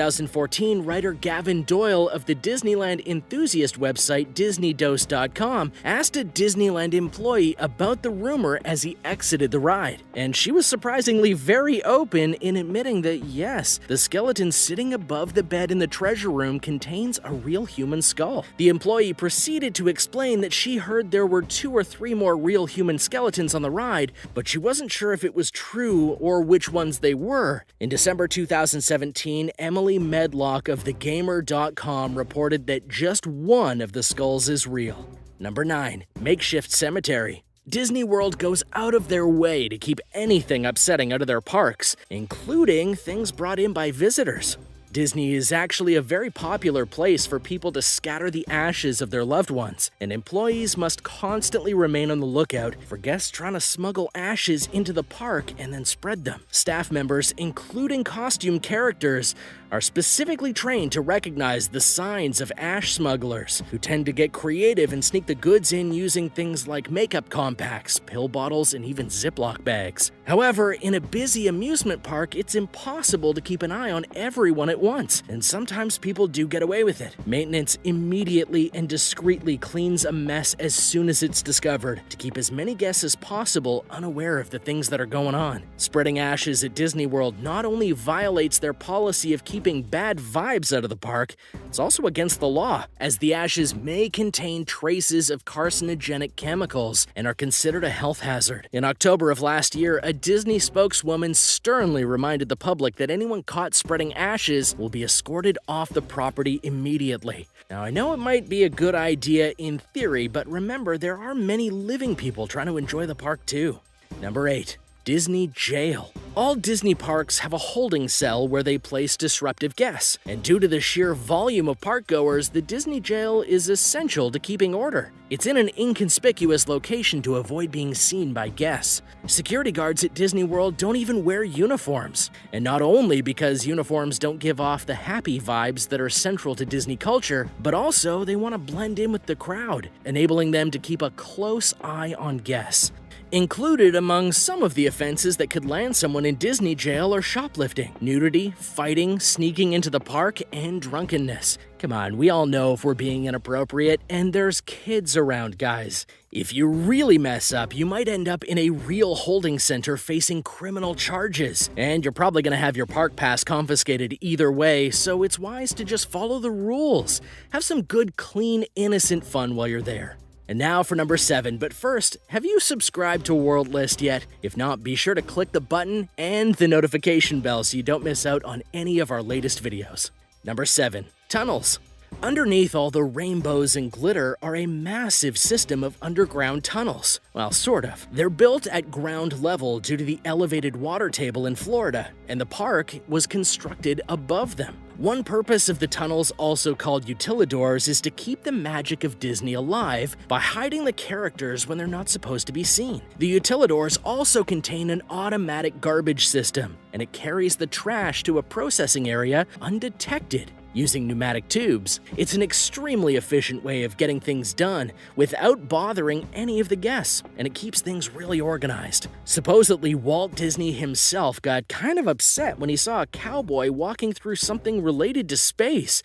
2014, writer Gavin Doyle of the Disneyland enthusiast website DisneyDose.com asked a Disneyland employee about the rumor as he exited the ride, and she was surprisingly very open in admitting that yes, the skeleton sitting above the bed in the treasure room contains a real human skull. The employee proceeded to explain that she heard there were 2 or 3 more real human skeletons on the ride, but she wasn't sure if it was true or which ones they were. In December 2017, Emily Medlock of TheGamer.com reported that just one of the skulls is real. Number 9. Makeshift cemetery. Disney World goes out of their way to keep anything upsetting out of their parks, including things brought in by visitors. Disney is actually a very popular place for people to scatter the ashes of their loved ones, and employees must constantly remain on the lookout for guests trying to smuggle ashes into the park and then spread them. Staff members, including costume characters, are specifically trained to recognize the signs of ash smugglers, who tend to get creative and sneak the goods in using things like makeup compacts, pill bottles, and even Ziploc bags. However, in a busy amusement park, it's impossible to keep an eye on everyone at once, and sometimes people do get away with it. Maintenance immediately and discreetly cleans a mess as soon as it's discovered, to keep as many guests as possible unaware of the things that are going on. Spreading ashes at Disney World not only violates their policy of keeping bad vibes out of the park, it's also against the law, as the ashes may contain traces of carcinogenic chemicals and are considered a health hazard. In October of last year, a Disney spokeswoman sternly reminded the public that anyone caught spreading ashes will be escorted off the property immediately. Now, I know it might be a good idea in theory, but remember, there are many living people trying to enjoy the park too. Number 8. Disney Jail. All Disney parks have a holding cell where they place disruptive guests, and due to the sheer volume of parkgoers, the Disney Jail is essential to keeping order. It's in an inconspicuous location to avoid being seen by guests. Security guards at Disney World don't even wear uniforms, and not only because uniforms don't give off the happy vibes that are central to Disney culture, but also they want to blend in with the crowd, enabling them to keep a close eye on guests. Included among some of the offenses that could land someone in Disney jail are shoplifting, nudity, fighting, sneaking into the park, and drunkenness. Come on, we all know if we're being inappropriate, and there's kids around, guys. If you really mess up, you might end up in a real holding center facing criminal charges. And you're probably going to have your park pass confiscated either way, so it's wise to just follow the rules. Have some good, clean, innocent fun while you're there. And now for number 7, but first, have you subscribed to World List yet? If not, be sure to click the button and the notification bell so you don't miss out on any of our latest videos. Number 7. Tunnels. Underneath all the rainbows and glitter are a massive system of underground tunnels. Well, sort of. They're built at ground level due to the elevated water table in Florida, and the park was constructed above them. One purpose of the tunnels, also called utilidors, is to keep the magic of Disney alive by hiding the characters when they're not supposed to be seen. The utilidors also contain an automatic garbage system, and it carries the trash to a processing area undetected. Using pneumatic tubes, it's an extremely efficient way of getting things done without bothering any of the guests, and it keeps things really organized. Supposedly, Walt Disney himself got kind of upset when he saw a cowboy walking through something related to space.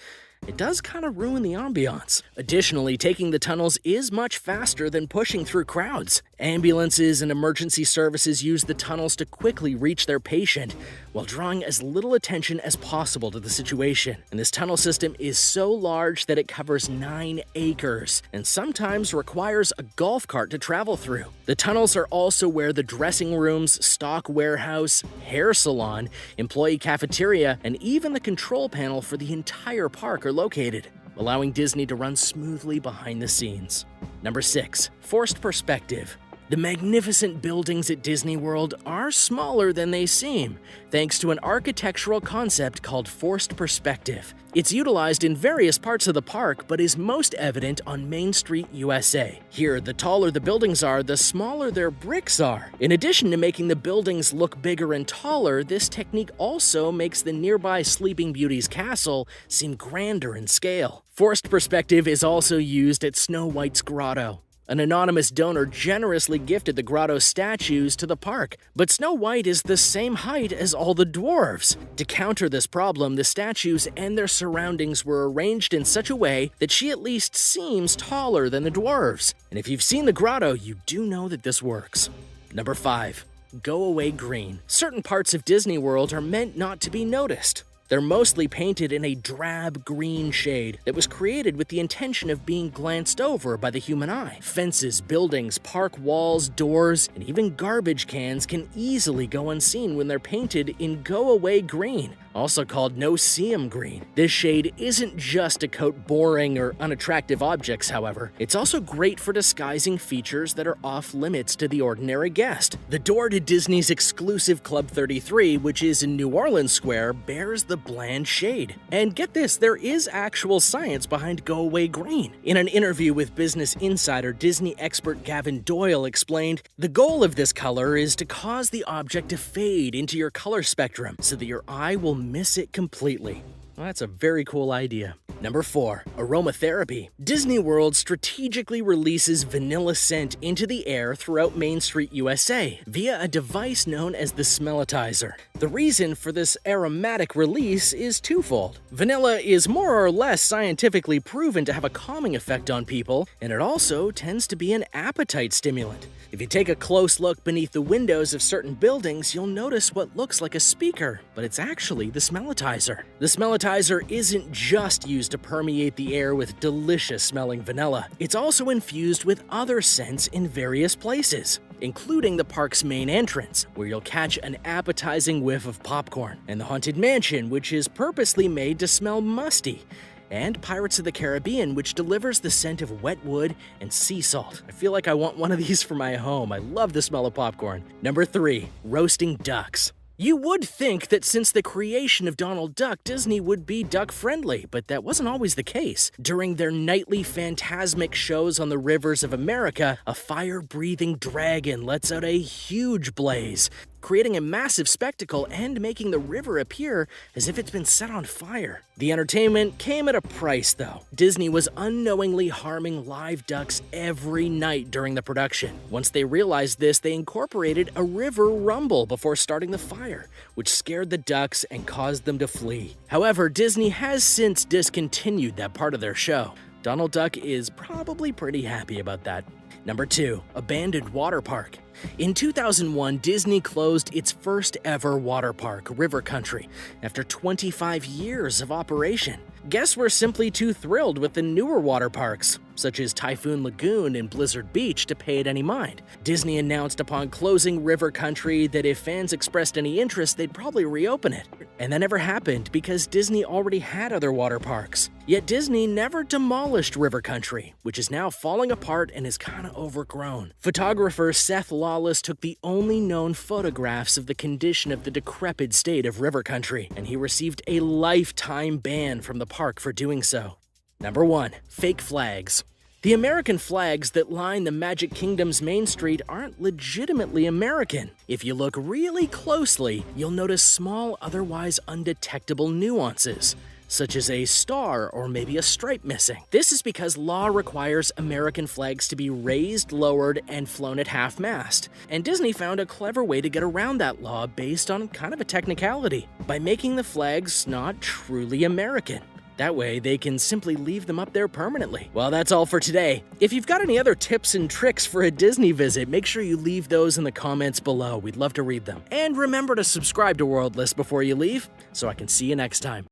It does kind of ruin the ambiance. Additionally, taking the tunnels is much faster than pushing through crowds. Ambulances and emergency services use the tunnels to quickly reach their patient while drawing as little attention as possible to the situation. And this tunnel system is so large that it covers 9 acres and sometimes requires a golf cart to travel through. The tunnels are also where the dressing rooms, stock warehouse, hair salon, employee cafeteria, and even the control panel for the entire park are located, allowing Disney to run smoothly behind the scenes. Number 6. Forced perspective. The magnificent buildings at Disney World are smaller than they seem, thanks to an architectural concept called forced perspective. It's utilized in various parts of the park, but is most evident on Main Street, USA. Here, the taller the buildings are, the smaller their bricks are. In addition to making the buildings look bigger and taller, this technique also makes the nearby Sleeping Beauty's castle seem grander in scale. Forced perspective is also used at Snow White's grotto. An anonymous donor generously gifted the grotto statues to the park, but Snow White is the same height as all the dwarves. To counter this problem, the statues and their surroundings were arranged in such a way that she at least seems taller than the dwarves. And if you've seen the grotto, you do know that this works. Number 5. Go Away Green. Certain parts of Disney World are meant not to be noticed. They're mostly painted in a drab green shade that was created with the intention of being glanced over by the human eye. Fences, buildings, park walls, doors, and even garbage cans can easily go unseen when they're painted in Go Away Green, also called No-See-Um Green. This shade isn't just to coat boring or unattractive objects, however. It's also great for disguising features that are off-limits to the ordinary guest. The door to Disney's exclusive Club 33, which is in New Orleans Square, bears the bland shade. And get this, there is actual science behind Go Away Green. In an interview with Business Insider, Disney expert Gavin Doyle explained, "The goal of this color is to cause the object to fade into your color spectrum so that your eye will miss it completely." Well, that's a very cool idea. Number 4. Aromatherapy. Disney World strategically releases vanilla scent into the air throughout Main Street, USA, via a device known as the Smellitizer. The reason for this aromatic release is twofold. Vanilla is more or less scientifically proven to have a calming effect on people, and it also tends to be an appetite stimulant. If you take a close look beneath the windows of certain buildings, you'll notice what looks like a speaker, but it's actually the Smellitizer. The Smellitizer isn't just used to permeate the air with delicious-smelling vanilla. It's also infused with other scents in various places, including the park's main entrance, where you'll catch an appetizing whiff of popcorn, and the Haunted Mansion, which is purposely made to smell musty, and Pirates of the Caribbean, which delivers the scent of wet wood and sea salt. I feel like I want one of these for my home. I love the smell of popcorn. Number 3. Roasting ducks. You would think that since the creation of Donald Duck, Disney would be duck-friendly, but that wasn't always the case. During their nightly phantasmic shows on the rivers of America, a fire-breathing dragon lets out a huge blaze, creating a massive spectacle and making the river appear as if it's been set on fire. The entertainment came at a price, though. Disney was unknowingly harming live ducks every night during the production. Once they realized this, they incorporated a river rumble before starting the fire, which scared the ducks and caused them to flee. However, Disney has since discontinued that part of their show. Donald Duck is probably pretty happy about that. Number 2. Abandoned water park. In 2001, Disney closed its first ever water park, River Country, after 25 years of operation. Guests were simply too thrilled with the newer water parks, such as Typhoon Lagoon and Blizzard Beach, to pay it any mind. Disney announced upon closing River Country that if fans expressed any interest, they'd probably reopen it. And that never happened because Disney already had other water parks. Yet Disney never demolished River Country, which is now falling apart and is kinda overgrown. Photographer Seth Lawless took the only known photographs of the condition of the decrepit state of River Country, and he received a lifetime ban from the park for doing so. Number 1. Fake flags. The American flags that line the Magic Kingdom's Main Street aren't legitimately American. If you look really closely, you'll notice small, otherwise undetectable nuances, such as a star or maybe a stripe missing. This is because law requires American flags to be raised, lowered, and flown at half-mast. And Disney found a clever way to get around that law based on kind of a technicality, by making the flags not truly American. That way, they can simply leave them up there permanently. Well, that's all for today. If you've got any other tips and tricks for a Disney visit, make sure you leave those in the comments below. We'd love to read them. And remember to subscribe to World List before you leave, so I can see you next time.